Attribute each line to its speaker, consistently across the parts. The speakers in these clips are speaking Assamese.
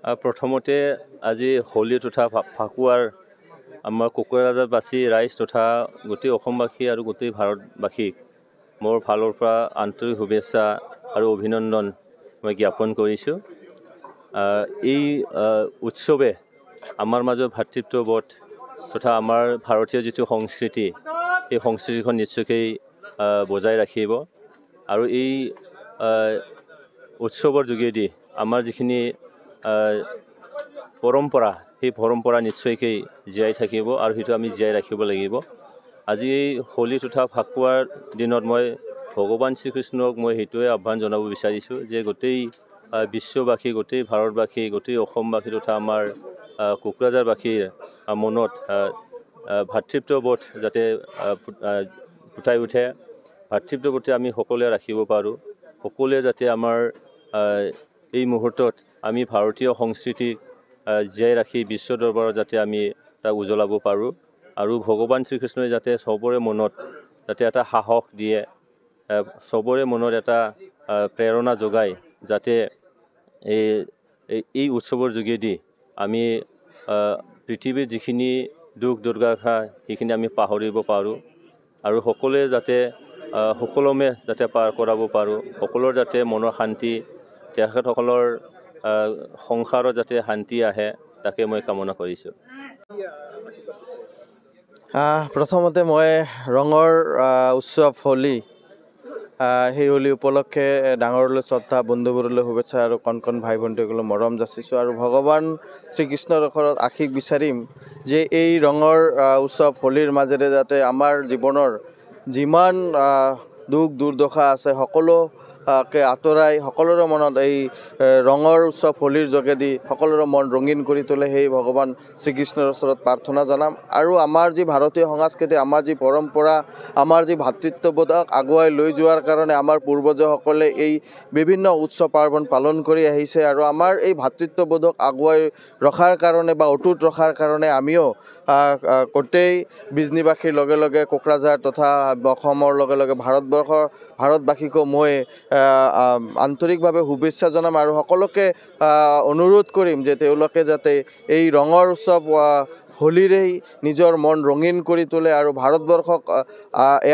Speaker 1: প্ৰথমতে আজি হোলী তথা ফাকুৱাৰ আমাৰ কোকৰাঝাৰবাসী ৰাইজ তথা গোটেই অসমবাসী আৰু গোটেই ভাৰতবাসীক মোৰ ফালৰ পৰা আন্তৰিক শুভেচ্ছা আৰু অভিনন্দন মই জ্ঞাপন কৰিছোঁ। এই উৎসৱে আমাৰ মাজৰ ভাতৃত্ববোধ তথা আমাৰ ভাৰতীয় যিটো সংস্কৃতি এই সংস্কৃতিখন নিশ্চয়কৈ বজাই ৰাখিব আৰু এই উৎসৱৰ যোগেদি আমাৰ যিখিনি পৰম্পৰা সেই পৰম্পৰা নিশ্চয়কৈ জীয়াই থাকিব আৰু সেইটো আমি জীয়াই ৰাখিব লাগিব। আজি এই হোলী তথা ফাকুৱাৰ দিনত মই ভগৱান শ্ৰীকৃষ্ণক মই সেইটোৱে আহ্বান জনাব বিচাৰিছোঁ যে গোটেই বিশ্ববাসী, গোটেই ভাৰতবাসী, গোটেই অসমবাসী তথা আমাৰ কোকৰাঝাৰবাসীৰ মনত ভাতৃত্ববোধ যাতে ফুটাই উঠে, ভাতৃত্ববোধ আমি সকলোৱে ৰাখিব পাৰোঁ, সকলোৱে যাতে আমাৰ এই মুহূৰ্তত আমি ভাৰতীয় সংস্কৃতিক জীয়াই ৰাখি বিশ্ব দৰবাৰত যাতে আমি তাক উজ্বলাব পাৰোঁ আৰু ভগৱান শ্ৰীকৃষ্ণই যাতে চবৰে মনত যাতে এটা সাহস দিয়ে, চবৰে মনত এটা প্ৰেৰণা যোগায় যাতে এই উৎসৱৰ যোগেদি আমি পৃথিৱীৰ যিখিনি দুখ দুৰ্দশা সেইখিনি আমি পাহৰিব পাৰোঁ আৰু সকলোৱে যাতে সুকলমে যাতে পাৰ কৰাব পাৰোঁ, সকলোৰ যাতে মনৰ শান্তি, তেখেতসকলৰ সংসাৰত যাতে শান্তি আহে তাকে মই কামনা কৰিছোঁ।
Speaker 2: প্ৰথমতে মই ৰঙৰ উৎসৱ হোলী, সেই হোলী উপলক্ষে ডাঙৰলৈ শ্ৰদ্ধা, বন্ধুবোৰলৈ শুভেচ্ছা আৰু কণ কণ ভাই ভণ্টিসকললৈ মৰম যাচিছোঁ আৰু ভগৱান শ্ৰীকৃষ্ণৰ ওচৰত আশীষ বিচাৰিম যে এই ৰঙৰ উৎসৱ হোলীৰ মাজেৰে যাতে আমাৰ জীৱনৰ যিমান দুখ দুৰ্দশা আছে সকলোকে আঁতৰাই সকলোৰে মনত এই ৰঙৰ উৎসৱ হোলীৰ যোগেদি সকলোৰে মন ৰঙীন কৰি তোলে, সেই ভগৱান শ্ৰীকৃষ্ণৰ ওচৰত প্ৰাৰ্থনা জনাম। আৰু আমাৰ যি ভাৰতীয় সংস্কৃতি, আমাৰ যি পৰম্পৰা, আমাৰ যি ভাতৃত্ববোধক আগুৱাই লৈ যোৱাৰ কাৰণে আমাৰ পূৰ্বজসকলে এই বিভিন্ন উৎসৱ পাৰ্বণ পালন কৰি আহিছে আৰু আমাৰ এই ভাতৃত্ববোধক আগুৱাই ৰখাৰ কাৰণে বা অটুট ৰখাৰ কাৰণে আমিও গোটেই বিজনীবাসীৰ লগে লগে কোকৰাঝাৰ তথা অসমৰ লগে লগে ভাৰতবাসীকো মই আন্তৰিকভাৱে শুভেচ্ছা জনাম আৰু সকলোকে অনুৰোধ কৰিম যে তেওঁলোকে যাতে এই ৰঙৰ উৎসৱ হোলীৰেই নিজৰ মন ৰঙীন কৰি তোলে আৰু ভাৰতবৰ্ষক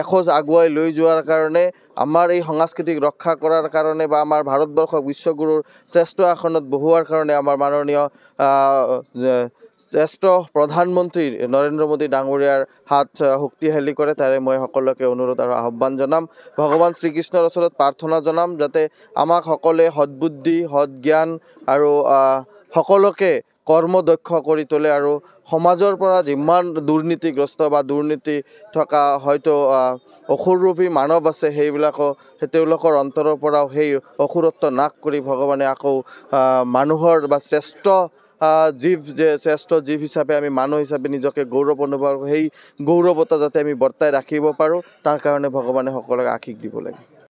Speaker 2: এখোজ আগুৱাই লৈ যোৱাৰ কাৰণে, আমাৰ এই সংস্কৃতিক ৰক্ষা কৰাৰ কাৰণে বা আমাৰ ভাৰতবৰ্ষক বিশ্বগুৰুৰ শ্ৰেষ্ঠ আসনত বহোৱাৰ কাৰণে আমাৰ মাননীয় শ্ৰেষ্ঠ প্ৰধানমন্ত্ৰী নৰেন্দ্ৰ মোদী ডাঙৰীয়াৰ হাত শক্তিশালী কৰে, তাৰে মই সকলোকে অনুৰোধ আৰু আহ্বান জনাম। ভগৱান শ্ৰীকৃষ্ণৰ ওচৰত প্ৰাৰ্থনা জনাম যাতে আমাক সকলোৱে সৎবুদ্ধি, সৎ জ্ঞান আৰু সকলোকে কৰ্মদক্ষ কৰি তোলে আৰু সমাজৰ পৰা যিমান দুৰ্নীতিগ্ৰস্ত বা দুৰ্নীতি থকা হয়তো অসুৰৰূপী মানৱ আছে তেওঁলোকৰ অন্তৰৰ পৰাও সেই অসুৰত্ব নাশ কৰি ভগৱানে আকৌ মানুহৰ বা শ্ৰেষ্ঠ জীৱ হিচাপে আমি মানুহ হিচাপে নিজকে গৌৰৱ অনুভৱ, সেই গৌৰৱতা যাতে আমি বৰ্তাই ৰাখিব পাৰোঁ তাৰ কাৰণে ভগৱানে সকলোকে আশীষ দিব লাগে।